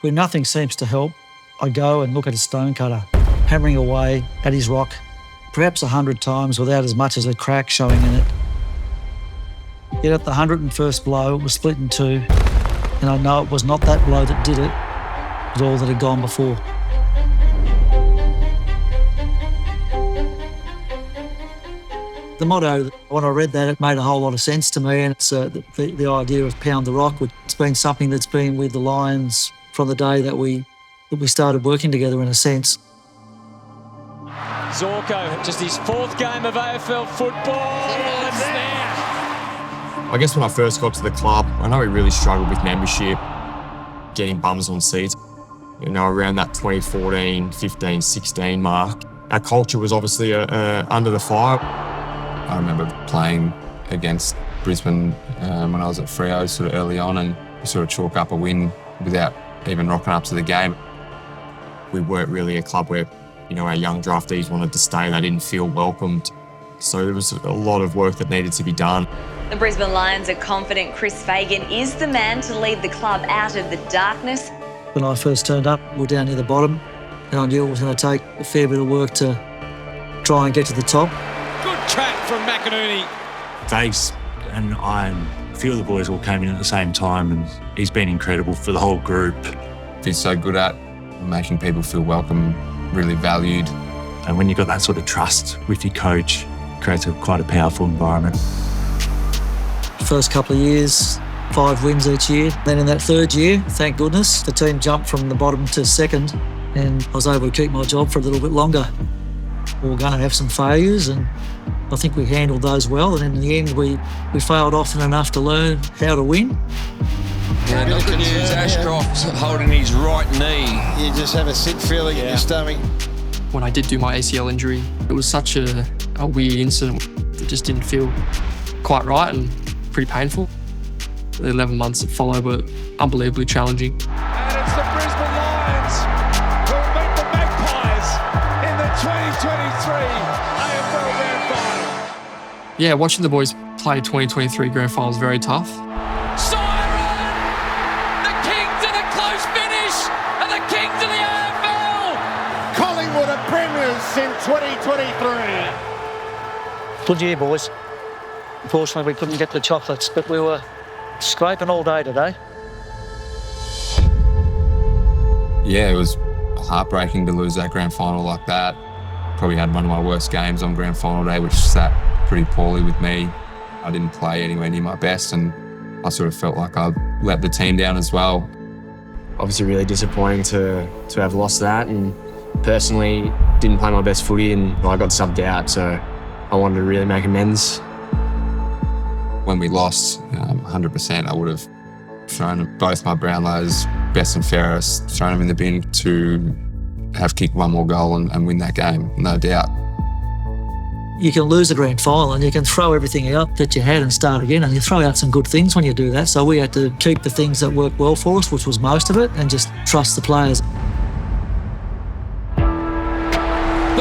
When nothing seems to help, I go and look at a stonecutter, hammering away at his rock, perhaps 100 times without as much as a crack showing in it. Yet at the 101st blow, it was split in two, and I know it was not that blow that did it, but all that had gone before. The motto, when I read that, it made a whole lot of sense to me, and it's the idea of pound the rock, which has been something that's been with the Lions from the day that we started working together, in a sense. Zorko, just his fourth game of AFL football. It's there. I guess when I first got to the club, I know we really struggled with membership, getting bums on seats. Around that 2014, 15, 16 mark, our culture was obviously under the fire. I remember playing against Brisbane when I was at Freo sort of early on, and we sort of chalk up a win without even rocking up to the game. We weren't really a club where, our young draftees wanted to stay. They didn't feel welcomed. So there was a lot of work that needed to be done. The Brisbane Lions are confident Chris Fagan is the man to lead the club out of the darkness. When I first turned up, we were down near the bottom, and I knew it was going to take a fair bit of work to try and get to the top. Good chat from McInerney. Fags and I and a few of the boys all came in at the same time, and he's been incredible for the whole group. He's so good at making people feel welcome, really valued. And when you've got that sort of trust with your coach, it creates quite a powerful environment. First couple of years, 5 wins each year. Then in that third year, thank goodness, the team jumped from the bottom to second, and I was able to keep my job for a little bit longer. We were going to have some failures, and I think we handled those well, and in the end we failed often enough to learn how to win. Yeah, not good news. Ashcroft's holding his right knee. You just have a sick feeling in your stomach. When I did do my ACL injury, it was such a weird incident. It just didn't feel quite right and pretty painful. The 11 months that followed were unbelievably challenging. And it's the Brisbane Lions who beat the Magpies in the 2023 AFL Grand Final. Yeah, watching the boys play 2023 Grand Final was very tough. Siren! The Kings in a close finish, and the Kings of the AFL! Collingwood are premiers in 2023. Good year, boys. Unfortunately, we couldn't get the chocolates, but we were scraping all day today. Yeah, it was heartbreaking to lose that grand final like that. Probably had one of my worst games on grand final day, which sat pretty poorly with me. I didn't play anywhere near my best, and I sort of felt like I let the team down as well. Obviously really disappointing to have lost that, and personally didn't play my best footy, and I got subbed out, so I wanted to really make amends. When we lost, 100%, I would have thrown both my Brownlows, best and fairest, thrown them in the bin to have kicked one more goal and win that game, no doubt. You can lose a grand final and you can throw everything out that you had and start again, and you throw out some good things when you do that. So we had to keep the things that worked well for us, which was most of it, and just trust the players. The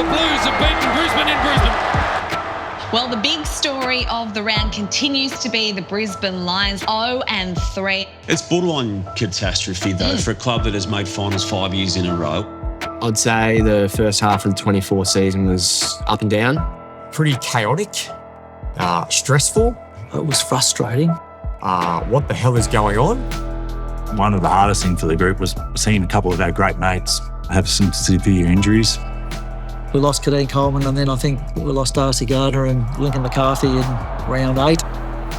Blues have beaten Brisbane in Brisbane. Well, the big story of the round continues to be the Brisbane Lions 0-3. It's borderline catastrophe, though, for a club that has made finals 5 years in a row. I'd say the first half of the 24 season was up and down. Pretty chaotic, stressful. It was frustrating. What the hell is going on? One of the hardest things for the group was seeing a couple of our great mates have some severe injuries. We lost Kadeen Coleman, and then I think we lost Darcy Gardner and Lincoln McCarthy in round 8.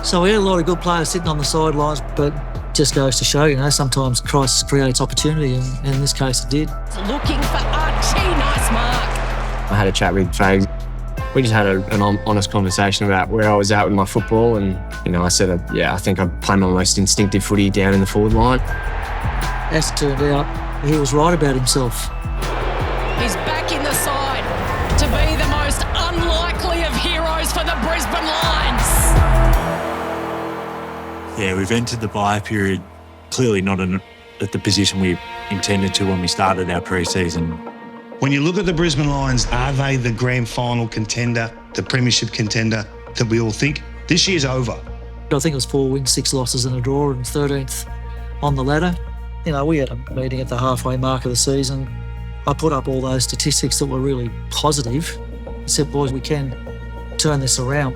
So we had a lot of good players sitting on the sidelines, but just goes to show, sometimes crisis creates opportunity, and in this case it did. Looking for Archie, nice mark. I had a chat with Fagan. We just had an honest conversation about where I was at with my football, and I said, I think I play my most instinctive footy down in the forward line. As it turned out, he was right about himself. He's back in the side to be the most unlikely of heroes for the Brisbane Lions. Yeah, we've entered the bye period clearly not at the position we intended to when we started our pre-season. When you look at the Brisbane Lions, are they the grand final contender, the Premiership contender that we all think? This year's over. I think it was 4 wins, 6 losses and a draw, and 13th on the ladder. You know, we had a meeting at the halfway mark of the season. I put up all those statistics that were really positive. I said, boys, we can turn this around.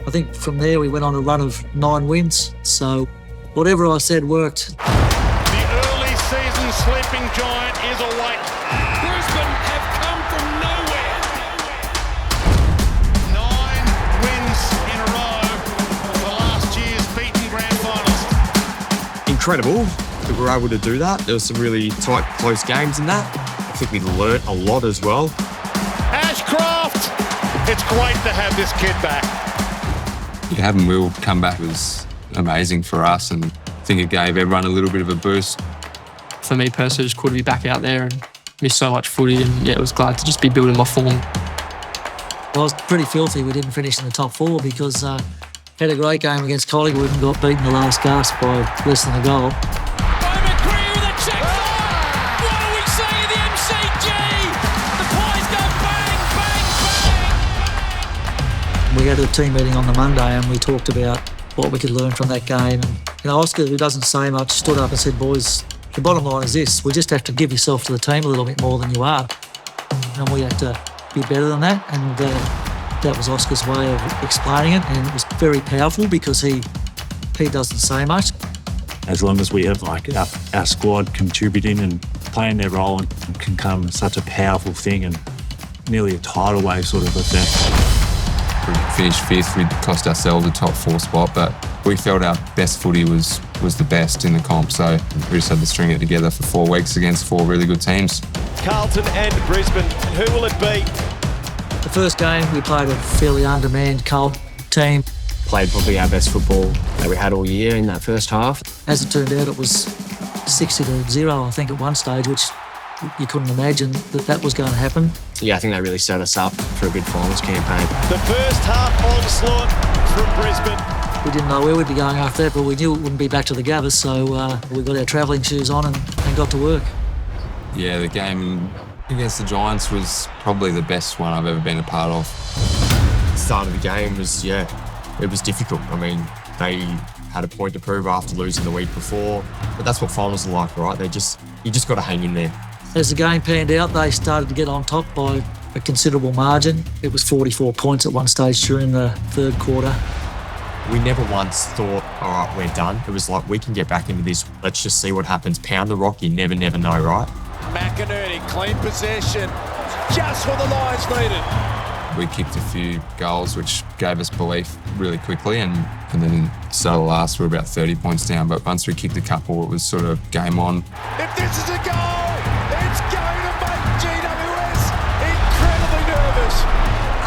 I think from there we went on a run of 9 wins. So whatever I said worked. The early season sleeping giant is awake. Brisbane have come from nowhere. 9 wins in a row for last year's beaten grand finalist. Incredible that we were able to do that. There were some really tight, close games in that. I think we learnt a lot as well. Ashcroft! It's great to have this kid back. Yeah, having Will come back was amazing for us, and I think it gave everyone a little bit of a boost. For me personally, it's cool to be back out there and miss so much footy, and yeah, it was glad to just be building my form. I was pretty filthy we didn't finish in the top 4 because had a great game against Collingwood and got beaten the last gasp by less than a goal. We had a team meeting on the Monday and we talked about what we could learn from that game. And, you know, Oscar, who doesn't say much, stood up and said, boys, the bottom line is this, we just have to give yourself to the team a little bit more than you are. And we had to be better than that. And that was Oscar's way of explaining it. And it was very powerful because he doesn't say much. As long as we have like our squad contributing and playing their role, it can come such a powerful thing and nearly a tidal wave sort of effect. We finished 5th, we cost ourselves a top 4 spot, but we felt our best footy was the best in the comp, so we just had to string it together for 4 weeks against 4 really good teams. Carlton and Brisbane, who will it be? The first game, we played a fairly undermanned Carlton team. Played probably our best football that we had all year in that first half. As it turned out, it was 60-0, I think, at one stage, which you couldn't imagine that was going to happen. Yeah, I think that really set us up for a good finals campaign. The first half onslaught from Brisbane. We didn't know where we'd be going after that, but we knew it wouldn't be back to the Gabba, so we got our travelling shoes on and got to work. Yeah, the game against the Giants was probably the best one I've ever been a part of. The start of the game was, it was difficult. I mean, they had a point to prove after losing the week before, but that's what finals are like, right? You just got to hang in there. As the game panned out, they started to get on top by a considerable margin. It was 44 points at one stage during the third quarter. We never once thought, all right, we're done. It was like, we can get back into this. Let's just see what happens. Pound the rock, you never know, right? McInerney, clean possession, just what the Lions needed. We kicked a few goals, which gave us belief really quickly, and then so last we were about 30 points down, but once we kicked a couple, it was sort of game on. If this is a goal, it's going to make GWS incredibly nervous.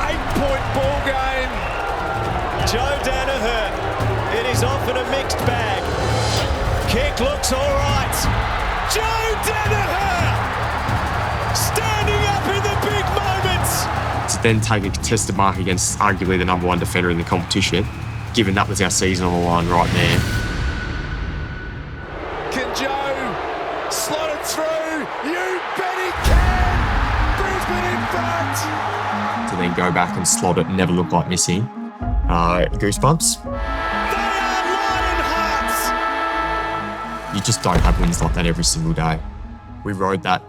8-point ball game. Joe Danaher, it is often a mixed bag. Kick looks all right. Joe Danaher, standing up in the big moments. To then take a contested mark against arguably the number 1 defender in the competition, given that was our season on the line right there. Can Joe slot it through? You bet he can! Brisbane in front! To then go back and slot it and never look like missing. Goosebumps. They are Lion hearts! You just don't have wins like that every single day. We rode that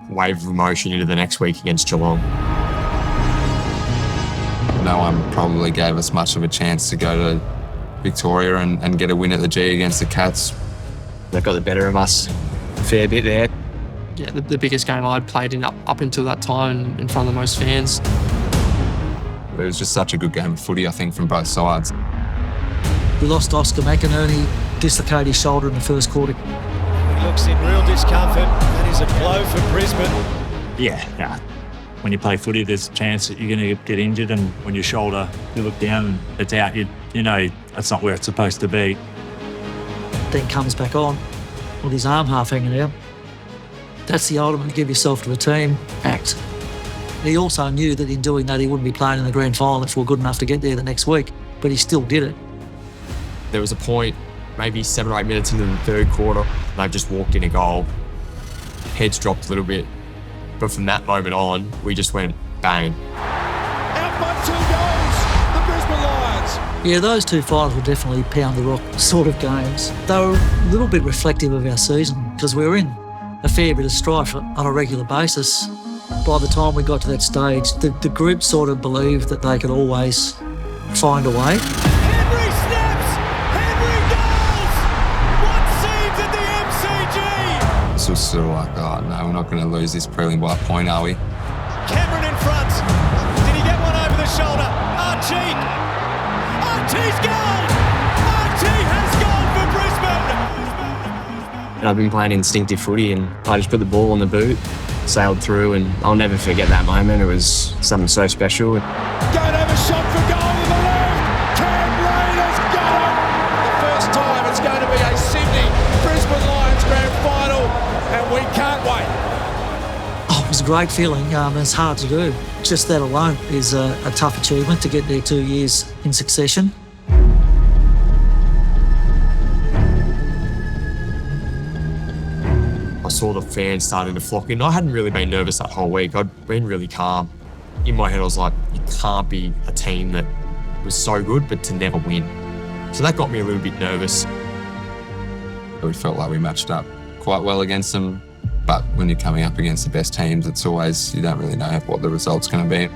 wave of emotion into the next week against Geelong. No one probably gave us much of a chance to go to Victoria and get a win at the G against the Cats. They got the better of us a fair bit there. Yeah, the biggest game I'd played in up until that time in front of the most fans. It was just such a good game of footy, I think, from both sides. We lost Oscar McInerney, dislocated his shoulder in the first quarter. He looks in real discomfort. That is a blow for Brisbane. Yeah. When you play footy, there's a chance that you're going to get injured, and when your shoulder, you look down and it's out, you know that's not where it's supposed to be. Then comes back on with his arm half hanging out. That's the ultimate give yourself to the team act. He also knew that in doing that he wouldn't be playing in the grand final if we're good enough to get there the next week, but he still did it. There was a point, maybe 7 or 8 minutes into the third quarter, and they've just walked in a goal. Heads dropped a little bit. But from that moment on, we just went bang. Out by 2 goals, the Brisbane Lions. Yeah, those two finals were definitely pound the rock sort of games. They were a little bit reflective of our season because we were in a fair bit of strife on a regular basis. By the time we got to that stage, the group sort of believed that they could always find a way. Henry snaps! Henry goes! What scenes at the MCG? This was sort of like, oh no, we're not going to lose this prelim by a point, are we? Cameron in front. Did he get one over the shoulder? Archie! Archie's goal! Archie has gone for Brisbane! I've been playing instinctive footy and I just put the ball on the boot, sailed through, and I'll never forget that moment. It was something so special. Going over shot for goal in the left. Cam Lane has got it. The first time it's going to be a Sydney Brisbane Lions grand final, and we can't wait. Oh, it was a great feeling. It's hard to do. Just that alone is a tough achievement to get there 2 years in succession. I saw the fans starting to flock in. I hadn't really been nervous that whole week. I'd been really calm. In my head, I was like, you can't be a team that was so good, but to never win. So that got me a little bit nervous. We felt like we matched up quite well against them. But when you're coming up against the best teams, it's always, you don't really know what the result's going to be.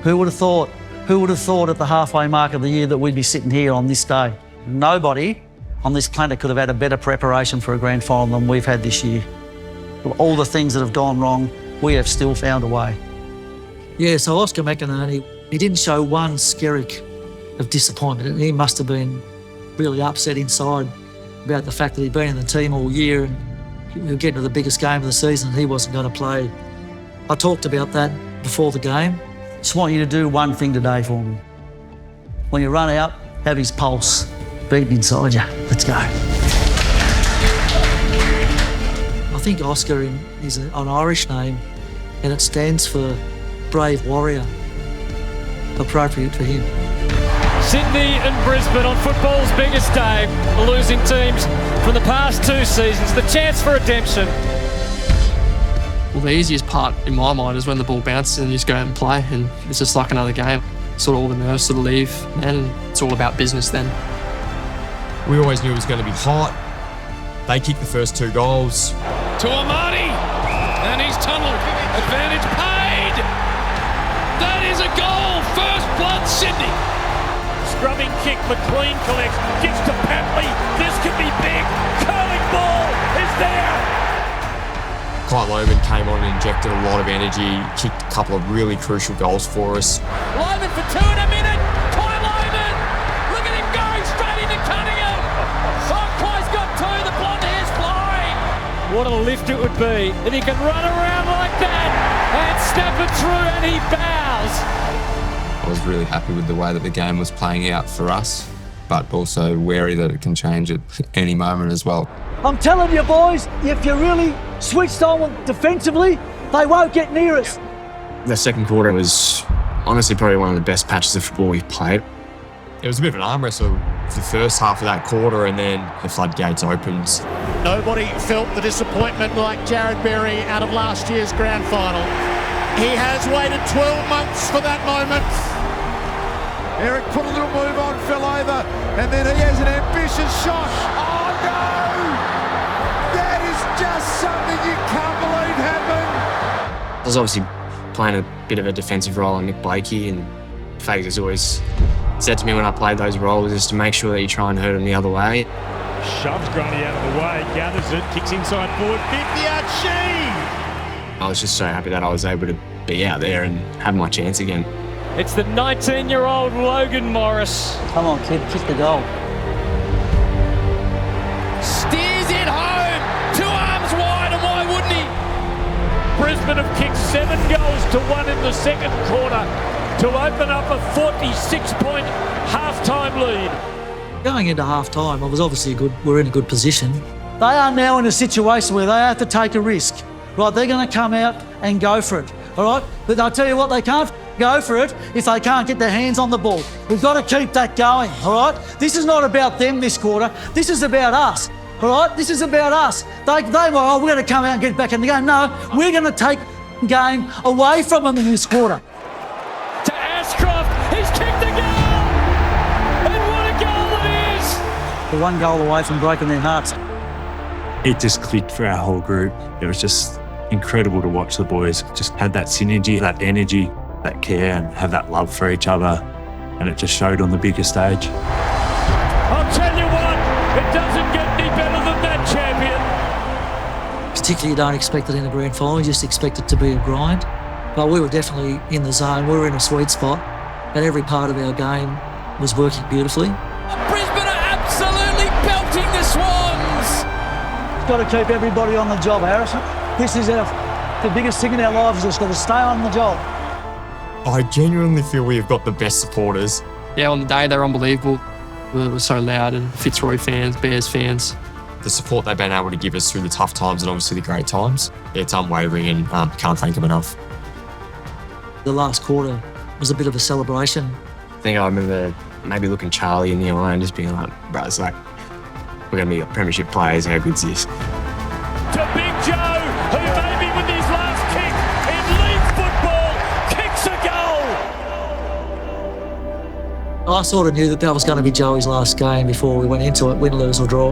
Who would have thought? Who would have thought at the halfway mark of the year that we'd be sitting here on this day? Nobody on this planet could have had a better preparation for a grand final than we've had this year. All the things that have gone wrong, we have still found a way. Yeah, so Oscar McInerney, he didn't show one skerrick of disappointment, and he must have been really upset inside about the fact that he'd been in the team all year and we were getting to the biggest game of the season and he wasn't going to play. I talked about that before the game. Just want you to do one thing today for me. When you run out, have his pulse beating inside you. Let's go. I think Oscar is an Irish name and it stands for brave warrior. Appropriate for him. Sydney and Brisbane on football's biggest day, the losing teams from the past 2 seasons, the chance for redemption. Well, the easiest part in my mind is when the ball bounces and you just go out and play, and it's just like another game. Sort of all the nerves sort of leave, and it's all about business then. We always knew it was going to be hot. They kicked the first 2 goals. To Amani, and he's tunnelled. Advantage paid. That is a goal. First blood, Sydney. Scrubbing kick, McLean collects, kicks to Papley. This could be big. Curling ball is there. Kai Loman came on and injected a lot of energy, kicked a couple of really crucial goals for us. Loman for 2 in a minute. Kai Loman. Look at him go straight into Cunningham. Oh, Kai's got 2. The blonde hair's flying. What a lift it would be. And he can run around like that and snap it through, and he bows. I was really happy with the way that the game was playing out for us, but also wary that it can change at any moment as well. I'm telling you, boys, if you're really switched on defensively, they won't get near us. The second quarter was honestly probably one of the best patches of football we've played. It was a bit of an arm wrestle for the first half of that quarter, and then the floodgates opened. Nobody felt the disappointment like Jared Berry out of last year's grand final. He has waited 12 months for that moment. Eric put a little move on, fell over, and then he has an ambitious shot. Oh no! That is just something you can't believe happened. I was obviously playing a bit of a defensive role on Nick Blakey, and Fagan has always said to me when I played those roles is to make sure that you try and hurt him the other way. Shoves Grundy out of the way, gathers it, kicks inside forward, 50 Archie! I was just so happy that I was able to be out there and have my chance again. It's the 19-year-old Logan Morris. Come on, kid, kick the goal. Steers it home, 2 arms wide, and why wouldn't he? Brisbane have kicked 7 goals to 1 in the second quarter to open up a 46-point half-time lead. Going into half-time, I was obviously we're in a good position. They are now in a situation where they have to take a risk. Right, they're going to come out and go for it, all right? But I'll tell you what, they can't go for it if they can't get their hands on the ball. We've got to keep that going, all right? This is not about them this quarter. This is about us, all right? This is about us. They were, oh, we're going to come out and get back in the game. No, we're going to take the game away from them in this quarter. To Ashcroft, he's kicked the goal! And We're one goal away from breaking their hearts. It just clicked for our whole group. It was just incredible to watch the boys just had that synergy, that energy, that care, and have that love for each other. And it just showed on the bigger stage. I'll tell you what, it doesn't get any better than that, champion. Particularly, you don't expect it in a grand final, you just expect it to be a grind. But we were definitely in the zone, we were in a sweet spot, and every part of our game was working beautifully. Brisbane are absolutely belting the Swans. Got to keep everybody on the job, Harrison. This is the biggest thing in our lives, just got to stay on the job. I genuinely feel we've got the best supporters. Yeah, on the day they were unbelievable. It was so loud, and Fitzroy fans, Bears fans. The support they've been able to give us through the tough times and obviously the great times, it's unwavering and can't thank them enough. The last quarter was a bit of a celebration. I think I remember maybe looking Charlie in the eye and just being like, bro, it's like, we're going to be Premiership players, how good's this? To Big Joe, who maybe with his last kick in league football, kicks a goal. I sort of knew that was going to be Joey's last game before we went into it, win, lose or draw.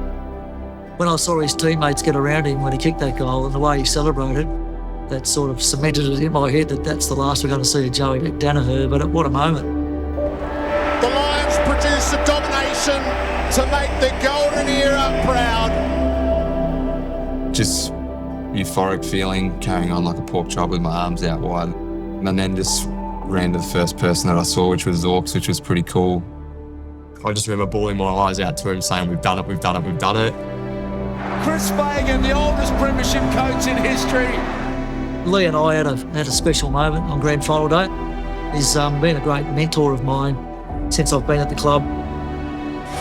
When I saw his teammates get around him when he kicked that goal and the way he celebrated, that sort of cemented it in my head that that's the last we're going to see of Joey Danaher, but what a moment. The Lions produce a domination to make the golden era proud. Just euphoric feeling, carrying on like a pork chop with my arms out wide. And then just ran to the first person that I saw, which was Zorks, which was pretty cool. I just remember bawling my eyes out to him saying, we've done it, we've done it, we've done it. Chris Fagan, the oldest Premiership coach in history. Lee and I had a special moment on grand final day. He's been a great mentor of mine since I've been at the club.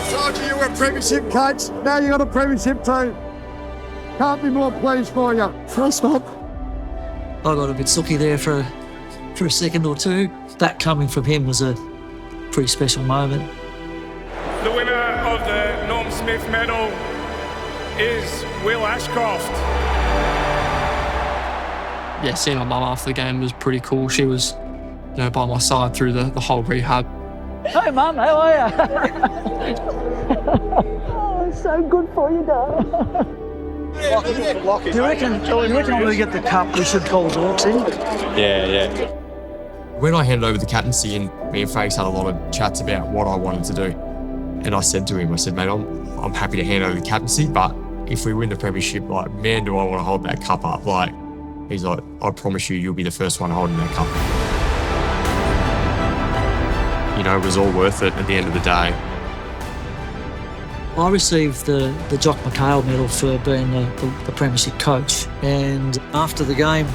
Told you were a Premiership coach, now you got a Premiership team. Can't be more pleased for you. First up. I got a bit sooky there for a second or two. That coming from him was a pretty special moment. The winner of the Norm Smith medal is Will Ashcroft. Yeah, seeing my mum after the game was pretty cool. She was, by my side through the whole rehab. Hey, Mum, how are you? Oh, it's so good for you, darling. Do you reckon when we get the cup, we should call Zorks in? Yeah. When I handed over the captaincy, and me and Fags had a lot of chats about what I wanted to do. And I said to him, mate, I'm happy to hand over the captaincy, but if we win the Premiership, like, man, do I want to hold that cup up. Like, he's like, I promise you'll be the first one holding that cup. It was all worth it at the end of the day. I received the Jock McHale medal for being the Premiership coach. And after the game,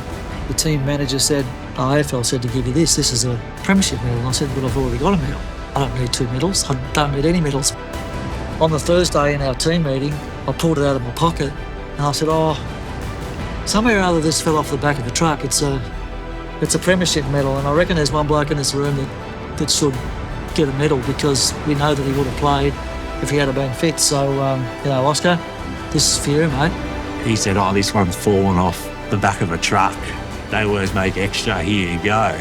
the team manager said, AFL said to give you this is a Premiership medal. And I said, but I've already got a medal. I don't need 2 medals. I don't need any medals. On the Thursday in our team meeting, I pulled it out of my pocket and I said, somewhere or other this fell off the back of the truck. It's a Premiership medal, and I reckon there's one bloke in this room that should get a medal because we know that he would have played if he had been fit. So, Oscar, this is for you, mate. He said, this one's fallen off the back of a truck. They always make extra, here you go.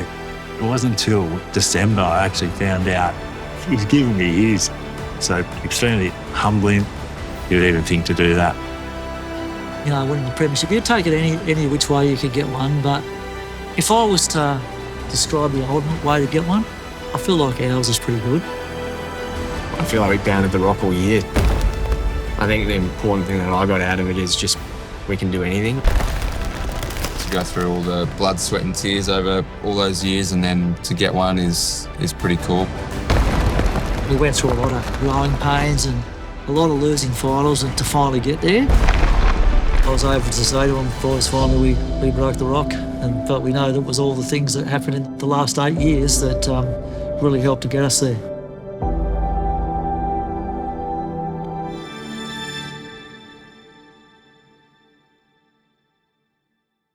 It wasn't until December I actually found out he's given me his. So extremely humbling, you would even think to do that. Winning the Premiership, you'd take it any which way you could get one, but if I was to describe the ultimate way to get one, I feel like ours is pretty good. I feel like we pounded the rock all year. I think the important thing that I got out of it is just we can do anything. To go through all the blood, sweat and tears over all those years and then to get one is pretty cool. We went through a lot of growing pains and a lot of losing finals, and to finally get there, I was able to say to them, boys, finally we broke the rock. But we know that was all the things that happened in the last 8 years that really helped to get us there.